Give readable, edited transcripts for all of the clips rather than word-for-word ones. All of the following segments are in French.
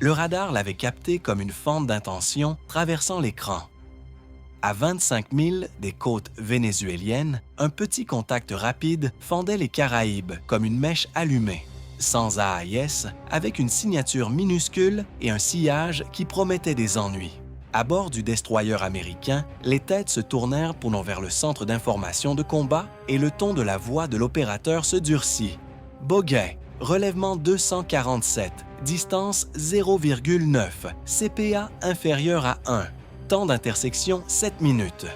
Le radar l'avait capté comme une fente d'intention traversant l'écran. À 25 milles des côtes vénézuéliennes, un petit contact rapide fendait les Caraïbes comme une mèche allumée, sans AIS, avec une signature minuscule et un sillage qui promettait des ennuis. À bord du destroyer américain, les têtes se tournèrent pour vers le centre d'information de combat et le ton de la voix de l'opérateur se durcit. « Bogey, relèvement 247, distance 0,9, CPA inférieur à 1. Temps d'intersection 7 minutes. »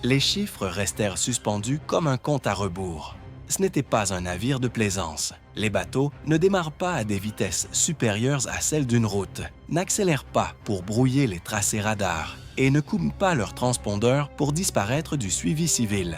Les chiffres restèrent suspendus comme un compte à rebours. Ce n'était pas un navire de plaisance. Les bateaux ne démarrent pas à des vitesses supérieures à celles d'une route, n'accélèrent pas pour brouiller les tracés radars et ne coupent pas leurs transpondeurs pour disparaître du suivi civil.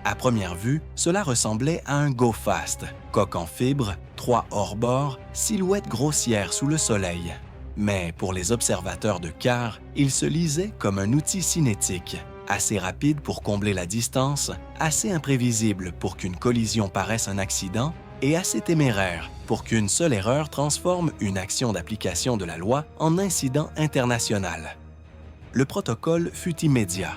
À première vue, cela ressemblait à un go fast, coque en fibre, 3 hors-bord, silhouette grossière sous le soleil. Mais pour les observateurs de quart, il se lisait comme un outil cinétique, assez rapide pour combler la distance, assez imprévisible pour qu'une collision paraisse un accident et assez téméraire pour qu'une seule erreur transforme une action d'application de la loi en incident international. Le protocole fut immédiat.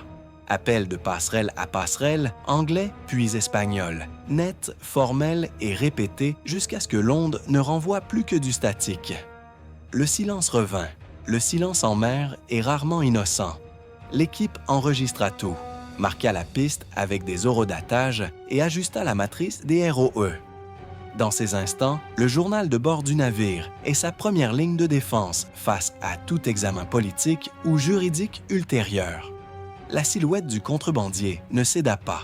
Appel de passerelle à passerelle, anglais puis espagnol, net, formel et répété jusqu'à ce que l'onde ne renvoie plus que du statique. Le silence revint. Le silence en mer est rarement innocent. L'équipe enregistra tout, marqua la piste avec des horodatage et ajusta la matrice des ROE. Dans ces instants, le journal de bord du navire est sa première ligne de défense face à tout examen politique ou juridique ultérieur. La silhouette du contrebandier ne céda pas.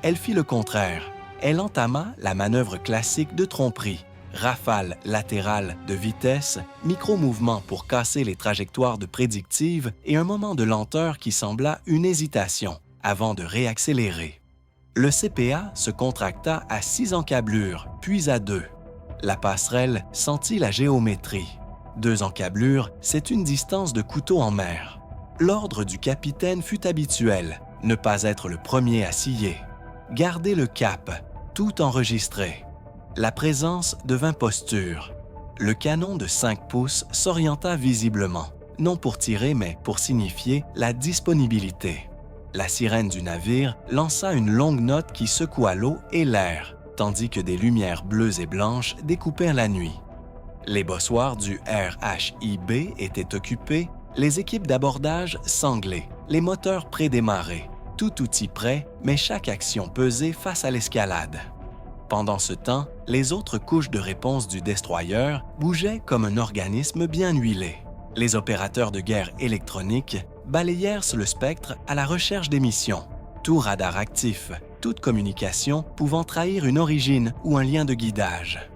Elle fit le contraire. Elle entama la manœuvre classique de tromperie, rafale latérale de vitesse, micro-mouvement pour casser les trajectoires de prédictive et un moment de lenteur qui sembla une hésitation avant de réaccélérer. Le CPA se contracta à 6 encablures, puis à 2. La passerelle sentit la géométrie. 2 encablures, c'est une distance de couteau en mer. L'ordre du capitaine fut habituel, ne pas être le premier à scier. Garder le cap, tout enregistré. La présence devint posture. Le canon de 5 pouces s'orienta visiblement, non pour tirer mais pour signifier la disponibilité. La sirène du navire lança une longue note qui secoua l'eau et l'air, tandis que des lumières bleues et blanches découpèrent la nuit. Les bossoirs du RHIB étaient occupés, les équipes d'abordage sanglées, les moteurs prédémarrés, tout outil prêt, mais chaque action pesée face à l'escalade. Pendant ce temps, les autres couches de réponse du destroyer bougeaient comme un organisme bien huilé. Les opérateurs de guerre électronique balayèrent le spectre à la recherche d'émissions. Tout radar actif, toute communication pouvant trahir une origine ou un lien de guidage.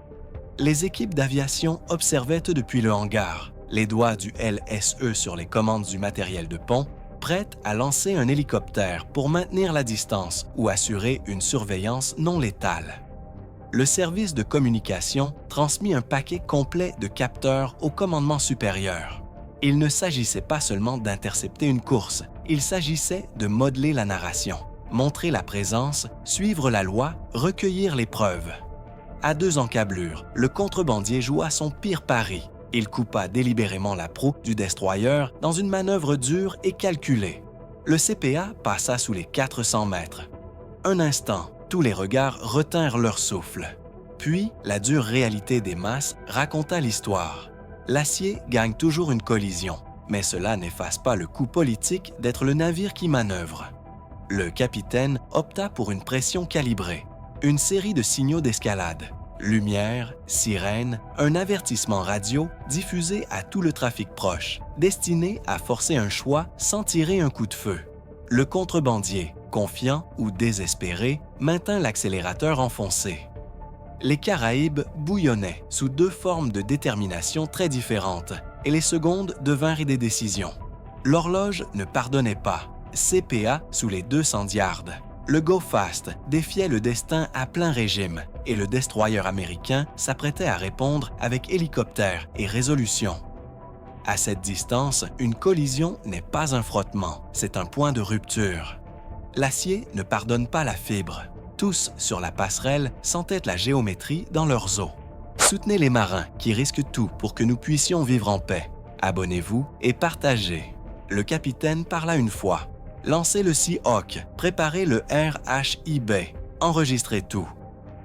Les équipes d'aviation observaient depuis le hangar, les doigts du LSE sur les commandes du matériel de pont, prêtes à lancer un hélicoptère pour maintenir la distance ou assurer une surveillance non létale. Le service de communication transmit un paquet complet de capteurs au commandement supérieur. Il ne s'agissait pas seulement d'intercepter une course, il s'agissait de modeler la narration, montrer la présence, suivre la loi, recueillir les preuves. À 2 encablures, le contrebandier joua son pire pari. Il coupa délibérément la proue du destroyer dans une manœuvre dure et calculée. Le CPA passa sous les 400 mètres. Un instant, tous les regards retinrent leur souffle. Puis, la dure réalité des masses raconta l'histoire. L'acier gagne toujours une collision, mais cela n'efface pas le coût politique d'être le navire qui manœuvre. Le capitaine opta pour une pression calibrée, une série de signaux d'escalade. Lumière, sirène, un avertissement radio diffusé à tout le trafic proche, destiné à forcer un choix sans tirer un coup de feu. Le contrebandier, confiant ou désespéré, maintint l'accélérateur enfoncé. Les Caraïbes bouillonnaient sous 2 formes de détermination très différentes et les secondes devinrent des décisions. L'horloge ne pardonnait pas, CPA sous les 200 yards. Le Go Fast défiait le destin à plein régime et le destroyer américain s'apprêtait à répondre avec hélicoptère et résolution. À cette distance, une collision n'est pas un frottement, c'est un point de rupture. L'acier ne pardonne pas la fibre. Tous sur la passerelle sentaient la géométrie dans leurs os. Soutenez les marins qui risquent tout pour que nous puissions vivre en paix. Abonnez-vous et partagez. Le capitaine parla une fois. Lancez le Seahawk, préparez le RHIB, enregistrez tout.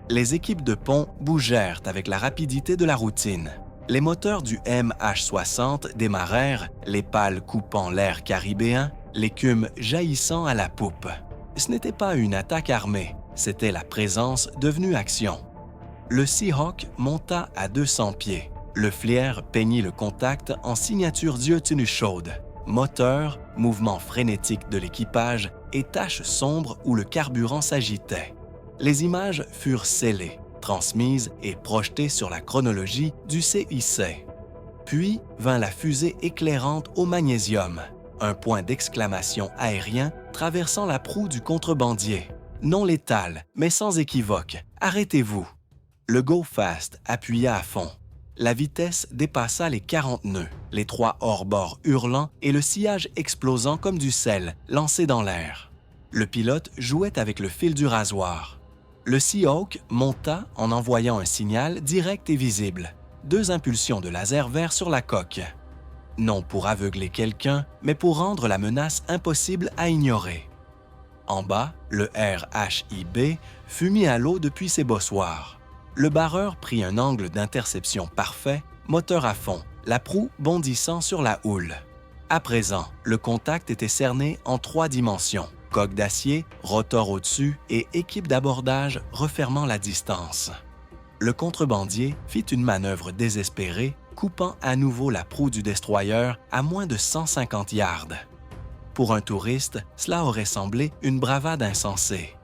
Les équipes de pont bougèrent avec la rapidité de la routine. Les moteurs du MH-60 démarrèrent, les pales coupant l'air caribéen, l'écume jaillissant à la poupe. Ce n'était pas une attaque armée, c'était la présence devenue action. Le Seahawk monta à 200 pieds. Le Flair peignit le contact en signature d'yeux tenues chaudes. Moteur, mouvement frénétique de l'équipage et taches sombres où le carburant s'agitait. Les images furent scellées, transmises et projetées sur la chronologie du CIC. Puis vint la fusée éclairante au magnésium, un point d'exclamation aérien traversant la proue du contrebandier. Non létal, mais sans équivoque. Arrêtez-vous. Le Go Fast appuya à fond. La vitesse dépassa les 40 nœuds, les 3 hors-bord hurlant et le sillage explosant comme du sel lancé dans l'air. Le pilote jouait avec le fil du rasoir. Le Seahawk monta en envoyant un signal direct et visible. 2 impulsions de laser vert sur la coque. Non pour aveugler quelqu'un, mais pour rendre la menace impossible à ignorer. En bas, le RHIB fut mis à l'eau depuis ses bossoirs. Le barreur prit un angle d'interception parfait, moteur à fond, la proue bondissant sur la houle. À présent, le contact était cerné en 3 dimensions, coque d'acier, rotor au-dessus et équipe d'abordage refermant la distance. Le contrebandier fit une manœuvre désespérée, coupant à nouveau la proue du destroyer à moins de 150 yards. Pour un touriste, cela aurait semblé une bravade insensée.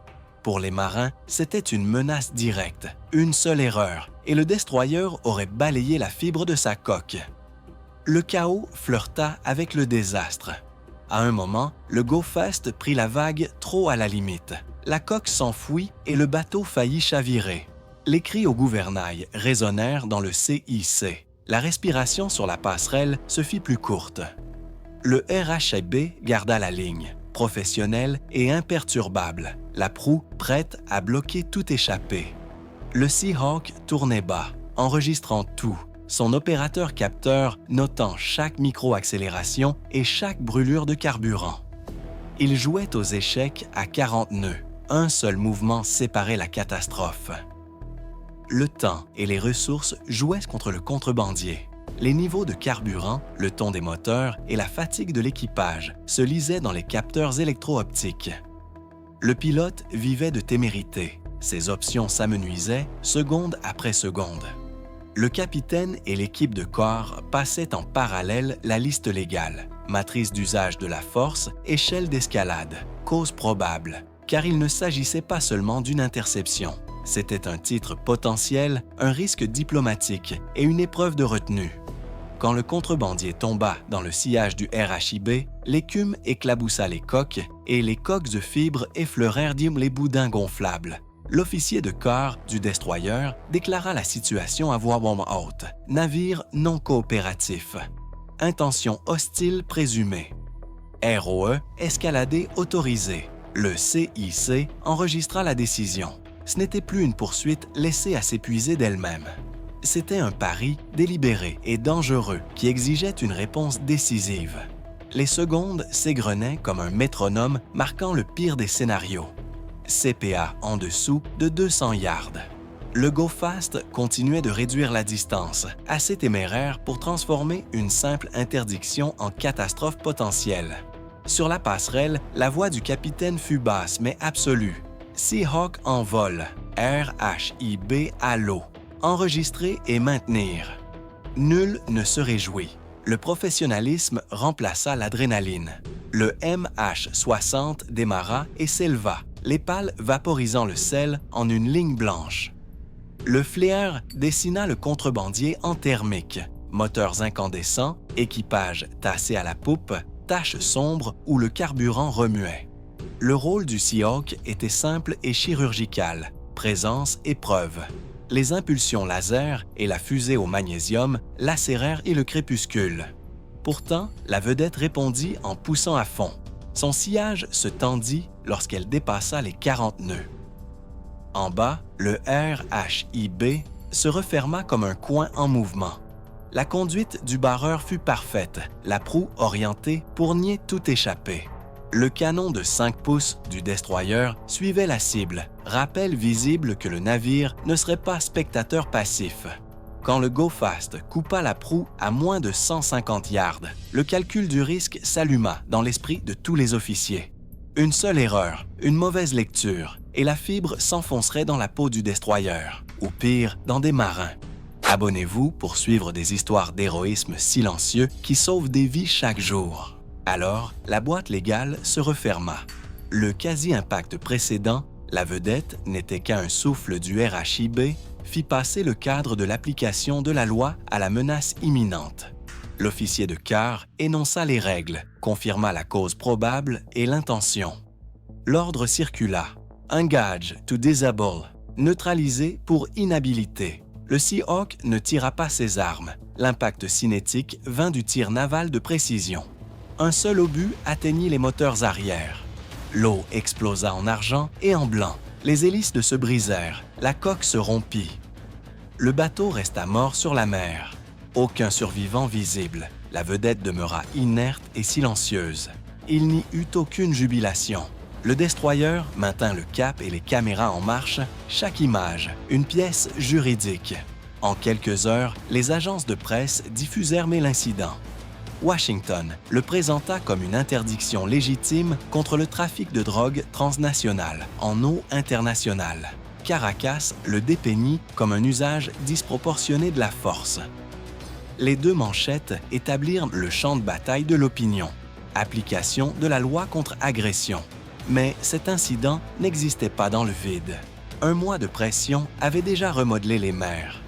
Pour les marins, c'était une menace directe, une seule erreur, et le destroyer aurait balayé la fibre de sa coque. Le chaos flirta avec le désastre. À un moment, le Go Fast prit la vague trop à la limite. La coque s'enfouit et le bateau faillit chavirer. Les cris au gouvernail résonnèrent dans le CIC. La respiration sur la passerelle se fit plus courte. Le RHIB garda la ligne, professionnel et imperturbable, la proue prête à bloquer toute échappée. Le Seahawk tournait bas, enregistrant tout, son opérateur capteur notant chaque micro-accélération et chaque brûlure de carburant. Il jouait aux échecs à 40 nœuds. Un seul mouvement séparait la catastrophe. Le temps et les ressources jouaient contre le contrebandier. Les niveaux de carburant, le ton des moteurs et la fatigue de l'équipage se lisaient dans les capteurs électro-optiques. Le pilote vivait de témérité. Ses options s'amenuisaient seconde après seconde. Le capitaine et l'équipe de corps passaient en parallèle la liste légale. Matrice d'usage de la force, échelle d'escalade, cause probable, car il ne s'agissait pas seulement d'une interception. C'était un titre potentiel, un risque diplomatique et une épreuve de retenue. Quand le contrebandier tomba dans le sillage du RHIB, l'écume éclaboussa les coques et les coques de fibres effleurèrent les boudins gonflables. L'officier de quart du destroyer déclara la situation à voix haute. Navire non coopératif. Intention hostile présumée. ROE, escaladé autorisé. Le CIC enregistra la décision. Ce n'était plus une poursuite laissée à s'épuiser d'elle-même. C'était un pari délibéré et dangereux qui exigeait une réponse décisive. Les secondes s'égrenaient comme un métronome marquant le pire des scénarios. CPA en dessous de 200 yards. Le Go Fast continuait de réduire la distance, assez téméraire pour transformer une simple interdiction en catastrophe potentielle. Sur la passerelle, la voix du capitaine fut basse mais absolue. Seahawk en vol, RHIB à l'eau. Enregistrer et maintenir. Nul ne se réjouit. Le professionnalisme remplaça l'adrénaline. Le MH-60 démarra et s'éleva, les pales vaporisant le sel en une ligne blanche. Le Flair dessina le contrebandier en thermique, moteurs incandescents, équipage tassé à la poupe, taches sombres où le carburant remuait. Le rôle du Seahawk était simple et chirurgical, présence et preuve. Les impulsions laser et la fusée au magnésium lacérèrent et le crépuscule. Pourtant, la vedette répondit en poussant à fond. Son sillage se tendit lorsqu'elle dépassa les 40 nœuds. En bas, le RHIB se referma comme un coin en mouvement. La conduite du barreur fut parfaite, la proue orientée pour nier toute échappée. Le canon de 5 pouces du destroyer suivait la cible, rappel visible que le navire ne serait pas spectateur passif. Quand le Go Fast coupa la proue à moins de 150 yards, le calcul du risque s'alluma dans l'esprit de tous les officiers. Une seule erreur, une mauvaise lecture, et la fibre s'enfoncerait dans la peau du destroyer, ou pire, dans des marins. Abonnez-vous pour suivre des histoires d'héroïsme silencieux qui sauvent des vies chaque jour. Alors, la boîte légale se referma. Le quasi-impact précédent, la vedette n'était qu'un souffle du RHIB, fit passer le cadre de l'application de la loi à la menace imminente. L'officier de quart énonça les règles, confirma la cause probable et l'intention. L'ordre circula. Engage to disable, neutralisé pour inhabilité. Le Seahawk ne tira pas ses armes. L'impact cinétique vint du tir naval de précision. Un seul obus atteignit les moteurs arrière. L'eau explosa en argent et en blanc. Les hélices se brisèrent, la coque se rompit. Le bateau resta mort sur la mer. Aucun survivant visible. La vedette demeura inerte et silencieuse. Il n'y eut aucune jubilation. Le destroyer maintint le cap et les caméras en marche, chaque image, une pièce juridique. En quelques heures, les agences de presse diffusèrent l'incident. Washington le présenta comme une interdiction légitime contre le trafic de drogue transnationale en eau internationale. Caracas le dépeignit comme un usage disproportionné de la force. Les deux manchettes établirent le champ de bataille de l'opinion, application de la loi contre agression. Mais cet incident n'existait pas dans le vide. Un mois de pression avait déjà remodelé les mers.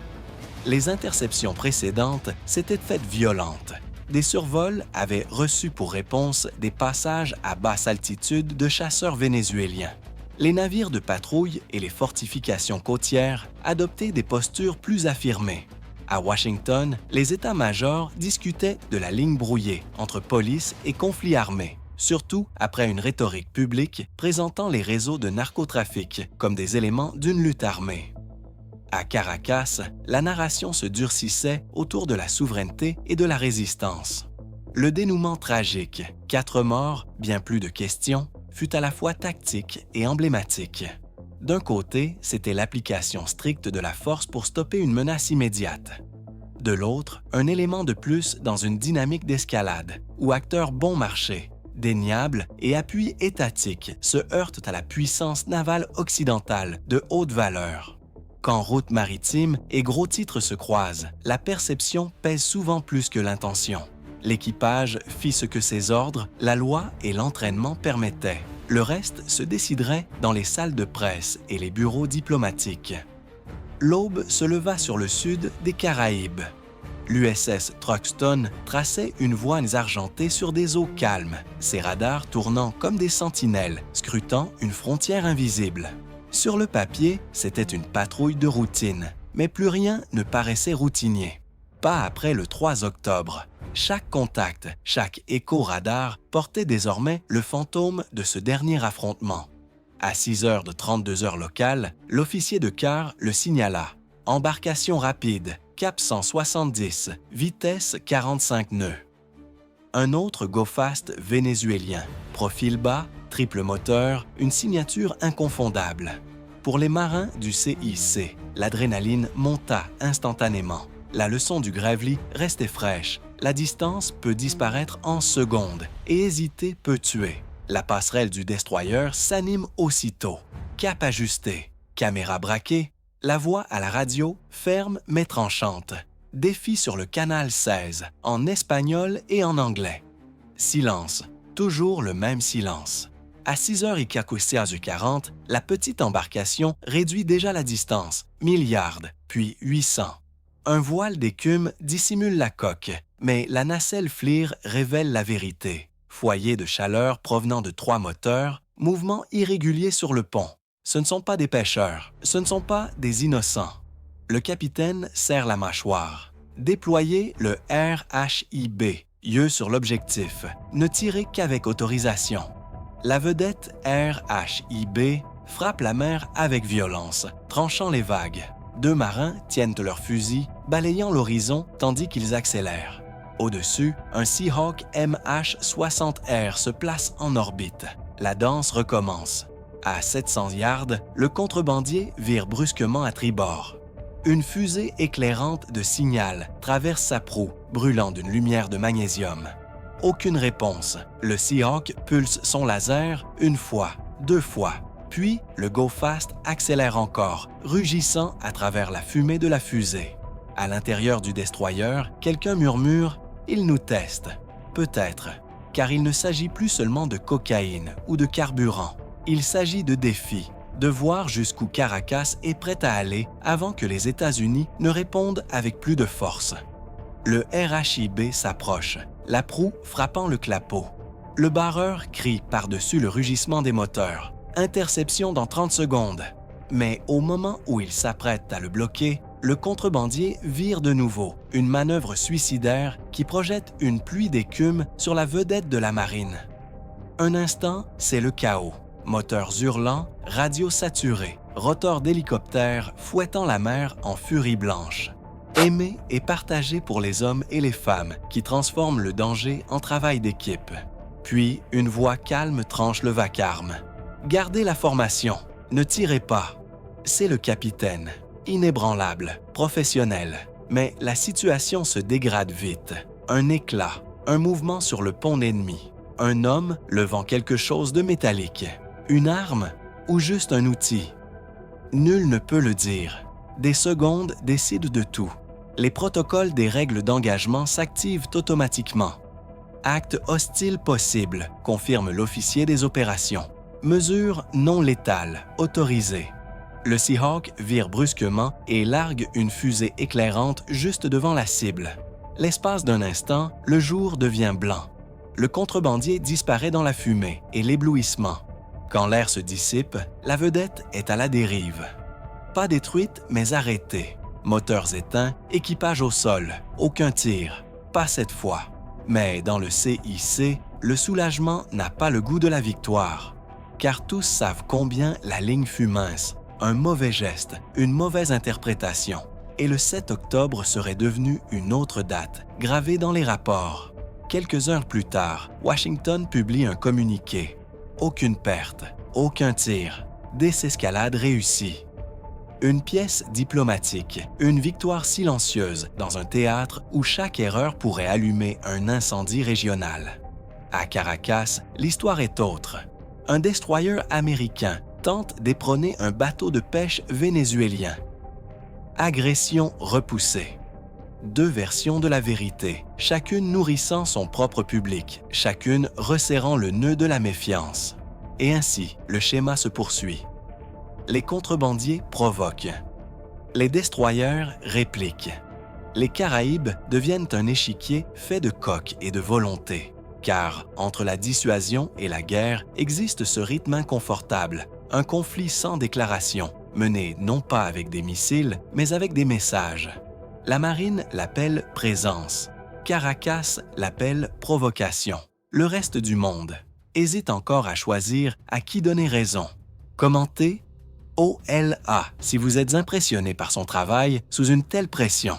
Les interceptions précédentes s'étaient faites violentes. Des survols avaient reçu pour réponse des passages à basse altitude de chasseurs vénézuéliens. Les navires de patrouille et les fortifications côtières adoptaient des postures plus affirmées. À Washington, les états-majors discutaient de la ligne brouillée entre police et conflits armés, surtout après une rhétorique publique présentant les réseaux de narcotrafic comme des éléments d'une lutte armée. À Caracas, la narration se durcissait autour de la souveraineté et de la résistance. Le dénouement tragique, 4 morts, bien plus de questions, fut à la fois tactique et emblématique. D'un côté, c'était l'application stricte de la force pour stopper une menace immédiate. De l'autre, un élément de plus dans une dynamique d'escalade, où acteurs bon marché, déniables et appuis étatiques se heurtent à la puissance navale occidentale de haute valeur. Quand route maritime et gros titres se croisent, la perception pèse souvent plus que l'intention. L'équipage fit ce que ses ordres, la loi et l'entraînement permettaient. Le reste se déciderait dans les salles de presse et les bureaux diplomatiques. L'aube se leva sur le sud des Caraïbes. L'USS Truxtun traçait une voie argentée sur des eaux calmes, ses radars tournant comme des sentinelles, scrutant une frontière invisible. Sur le papier, c'était une patrouille de routine, mais plus rien ne paraissait routinier. Pas après le 3 octobre. Chaque contact, chaque écho-radar portait désormais le fantôme de ce dernier affrontement. À 6h de 32 heures locales, l'officier de quart le signala. Embarcation rapide, cap 170, vitesse 45 nœuds. Un autre Go Fast vénézuélien, profil bas, triple moteur, une signature inconfondable. Pour les marins du CIC, l'adrénaline monta instantanément. La leçon du Gravely restait fraîche. La distance peut disparaître en secondes et hésiter peut tuer. La passerelle du destroyer s'anime aussitôt. Cap ajusté, caméra braquée, la voix à la radio ferme mais tranchante. Défi sur le canal 16, en espagnol et en anglais. Silence, toujours le même silence. À 6h40, la petite embarcation réduit déjà la distance, 1000 yards, puis 800. Un voile d'écume dissimule la coque, mais la nacelle FLIR révèle la vérité. Foyer de chaleur provenant de 3 moteurs, mouvement irrégulier sur le pont. Ce ne sont pas des pêcheurs, ce ne sont pas des innocents. Le capitaine serre la mâchoire. Déployez le RHIB, yeux sur l'objectif. Ne tirez qu'avec autorisation. La vedette RHIB frappe la mer avec violence, tranchant les vagues. 2 marins tiennent leurs fusils, balayant l'horizon tandis qu'ils accélèrent. Au-dessus, un Seahawk MH-60R se place en orbite. La danse recommence. À 700 yards, le contrebandier vire brusquement à tribord. Une fusée éclairante de signal traverse sa proue, brûlant d'une lumière de magnésium. Aucune réponse. Le Seahawk pulse son laser 1 fois, 2 fois. Puis, le Go Fast accélère encore, rugissant à travers la fumée de la fusée. À l'intérieur du destroyer, quelqu'un murmure « Il nous teste ». Peut-être, car il ne s'agit plus seulement de cocaïne ou de carburant. Il s'agit de défis, de voir jusqu'où Caracas est prêt à aller avant que les États-Unis ne répondent avec plus de force. Le RHIB s'approche, la proue frappant le clapot. Le barreur crie par-dessus le rugissement des moteurs. Interception dans 30 secondes. Mais au moment où il s'apprête à le bloquer, le contrebandier vire de nouveau, une manœuvre suicidaire qui projette une pluie d'écume sur la vedette de la marine. Un instant, c'est le chaos. Moteurs hurlants, radios saturés, rotors d'hélicoptères fouettant la mer en furie blanche. Aimé et partagé pour les hommes et les femmes qui transforment le danger en travail d'équipe. Puis, une voix calme tranche le vacarme. Gardez la formation, ne tirez pas. C'est le capitaine, inébranlable, professionnel. Mais la situation se dégrade vite. Un éclat, un mouvement sur le pont ennemi. Un homme levant quelque chose de métallique. Une arme ou juste un outil? Nul ne peut le dire. Des secondes décident de tout. Les protocoles des règles d'engagement s'activent automatiquement. Acte hostile possible, confirme l'officier des opérations. Mesure non létale, autorisée. Le Seahawk vire brusquement et largue une fusée éclairante juste devant la cible. L'espace d'un instant, le jour devient blanc. Le contrebandier disparaît dans la fumée et l'éblouissement. Quand l'air se dissipe, la vedette est à la dérive. Pas détruite, mais arrêtée. Moteurs éteints, équipage au sol, aucun tir. Pas cette fois. Mais dans le CIC, le soulagement n'a pas le goût de la victoire. Car tous savent combien la ligne fut mince. Un mauvais geste, une mauvaise interprétation. Et le 7 octobre serait devenu une autre date, gravée dans les rapports. Quelques heures plus tard, Washington publie un communiqué. Aucune perte, aucun tir, désescalade réussie. Une pièce diplomatique, une victoire silencieuse dans un théâtre où chaque erreur pourrait allumer un incendie régional. À Caracas, l'histoire est autre. Un destroyer américain tente d'éperonner un bateau de pêche vénézuélien. Agression repoussée. 2 versions de la vérité, chacune nourrissant son propre public, chacune resserrant le nœud de la méfiance. Et ainsi, le schéma se poursuit. Les contrebandiers provoquent. Les destroyers répliquent. Les Caraïbes deviennent un échiquier fait de coques et de volonté. Car, entre la dissuasion et la guerre, existe ce rythme inconfortable, un conflit sans déclaration, mené non pas avec des missiles, mais avec des messages. La marine l'appelle présence. Caracas l'appelle provocation. Le reste du monde hésite encore à choisir à qui donner raison. Commentez OLA si vous êtes impressionné par son travail sous une telle pression.